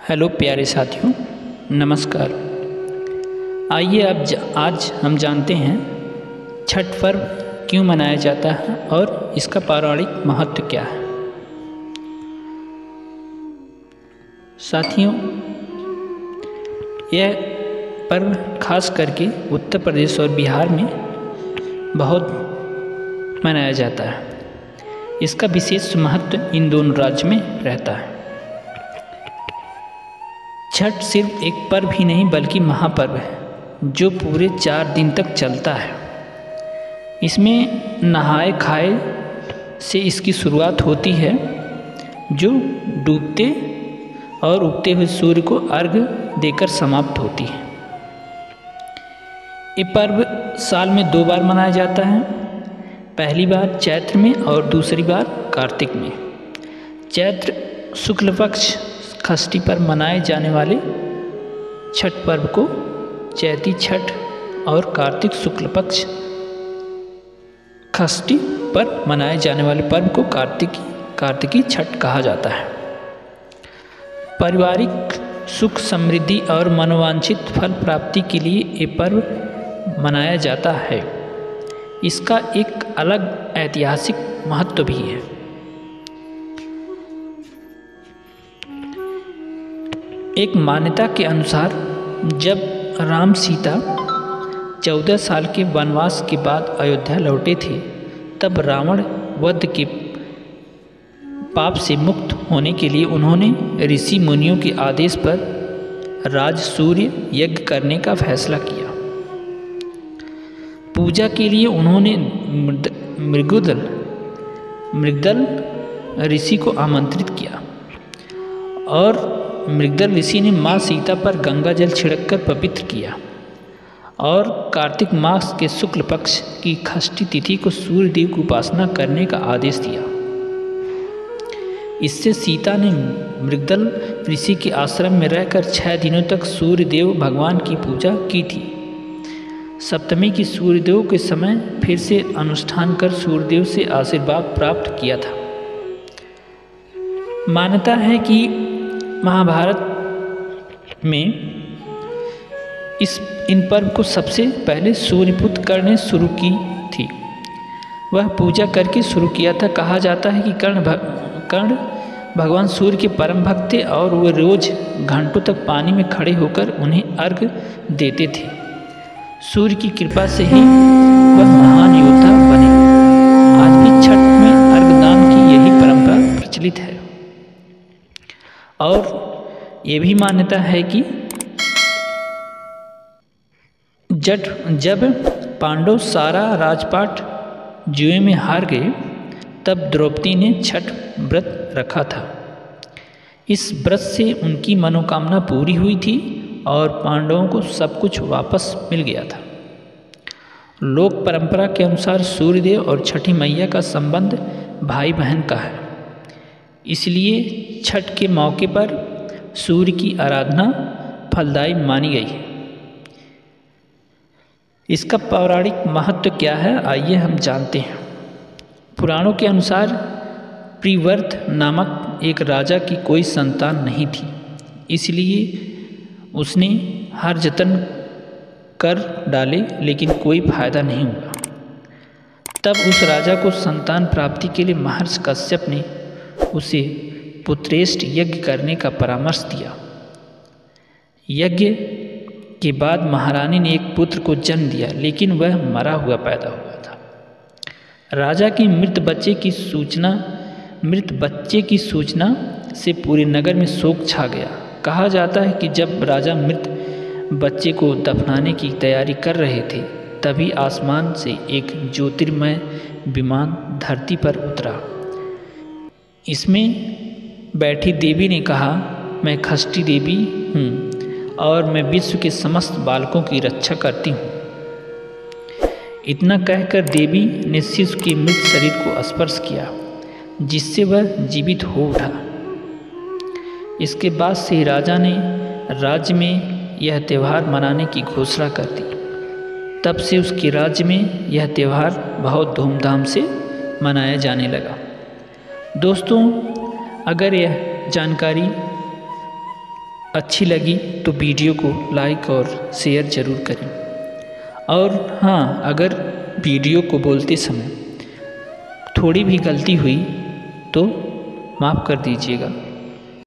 Hello प्यारे साथियों, नमस्कार। आइए अब आज हम जानते हैं छठ पर्व क्यों मनाया जाता है और इसका पौराणिक महत्व क्या है। साथियों, यह पर्व खास करके उत्तर प्रदेश और बिहार में बहुत मनाया जाता है। इसका विशेष महत्व इन दोनों राज्यों में रहता है। छठ सिर्फ एक पर्व ही नहीं बल्कि महापर्व है जो पूरे 4 दिन तक चलता है। इसमें नहाए खाए से इसकी शुरुआत होती है, जो डूबते और उगते हुए सूर्य को अर्घ्य देकर समाप्त होती है। ये पर्व साल में 2 बार मनाया जाता है, पहली बार चैत्र में और दूसरी बार कार्तिक में। चैत्र शुक्ल पक्ष षष्ठी पर मनाए जाने वाले छठ पर्व को चैती छठ और कार्तिक शुक्ल पक्ष षष्ठी पर मनाए जाने वाले पर्व को कार्तिकी छठ कहा जाता है। पारिवारिक सुख समृद्धि और मनोवांछित फल प्राप्ति के लिए ये पर्व मनाया जाता है। इसका एक अलग ऐतिहासिक महत्व भी है। एक मान्यता के अनुसार जब राम सीता 14 साल के वनवास के बाद अयोध्या लौटे थे, तब रावण वध के पाप से मुक्त होने के लिए उन्होंने ऋषि मुनियों के आदेश पर राज सूर्य यज्ञ करने का फैसला किया। पूजा के लिए उन्होंने मृगदल ऋषि को आमंत्रित किया और मृगदल ऋषि ने माँ सीता पर गंगा जल छिड़ककर पवित्र किया और कार्तिक मास के शुक्ल पक्ष की षष्ठी तिथि को सूर्य देव की उपासना करने का आदेश दिया। इससे सीता ने मृगदल ऋषि के आश्रम में रहकर 6 दिनों तक सूर्य देव भगवान की पूजा की थी। सप्तमी की सूर्यदेव के समय फिर से अनुष्ठान कर सूर्यदेव से आशीर्वाद प्राप्त किया था। मान्यता है कि महाभारत में इन पर्व को सबसे पहले सूर्यपुत्र कर्ण ने शुरू की थी। वह पूजा करके शुरू किया था। कहा जाता है कि कर्ण भगवान सूर्य के परम भक्त थे और वे रोज घंटों तक पानी में खड़े होकर उन्हें अर्घ्य देते थे। सूर्य की कृपा से ही वह महान योद्धा बने। आज भी छठ में अर्घदान की यही परंपरा प्रचलित है। और ये भी मान्यता है कि जब पांडव सारा राजपाट जुए में हार गए, तब द्रौपदी ने छठ व्रत रखा था। इस व्रत से उनकी मनोकामना पूरी हुई थी और पांडवों को सब कुछ वापस मिल गया था। लोक परंपरा के अनुसार सूर्यदेव और छठी मैया का संबंध भाई बहन का है। इसलिए छठ के मौके पर सूर्य की आराधना फलदायी मानी गई है। इसका पौराणिक महत्व क्या है, आइए हम जानते हैं। पुराणों के अनुसार प्रिवर्त नामक एक राजा की कोई संतान नहीं थी, इसलिए उसने हर जतन कर डाले लेकिन कोई फायदा नहीं हुआ। तब उस राजा को संतान प्राप्ति के लिए महर्षि कश्यप ने उसे पुत्रेष्ट यज्ञ करने का परामर्श दिया। यज्ञ के बाद महारानी ने एक पुत्र को जन्म दिया, लेकिन वह मरा हुआ पैदा हुआ था। राजा की मृत बच्चे की सूचना से पूरे नगर में शोक छा गया। कहा जाता है कि जब राजा मृत बच्चे को दफनाने की तैयारी कर रहे थे, तभी आसमान से एक ज्योतिर्मय विमान धरती पर उतरा। इसमें बैठी देवी ने कहा, मैं षष्ठी देवी हूँ और मैं विश्व के समस्त बालकों की रक्षा करती हूँ। इतना कहकर देवी ने शिशु के मृत शरीर को स्पर्श किया, जिससे वह जीवित हो उठा। इसके बाद से राजा ने राज्य में यह त्यौहार मनाने की घोषणा कर दी। तब से उसके राज्य में यह त्यौहार बहुत धूमधाम से मनाया जाने लगा। दोस्तों, अगर यह जानकारी अच्छी लगी तो वीडियो को लाइक और शेयर ज़रूर करें। और हाँ, अगर वीडियो को बोलते समय थोड़ी भी गलती हुई तो माफ़ कर दीजिएगा।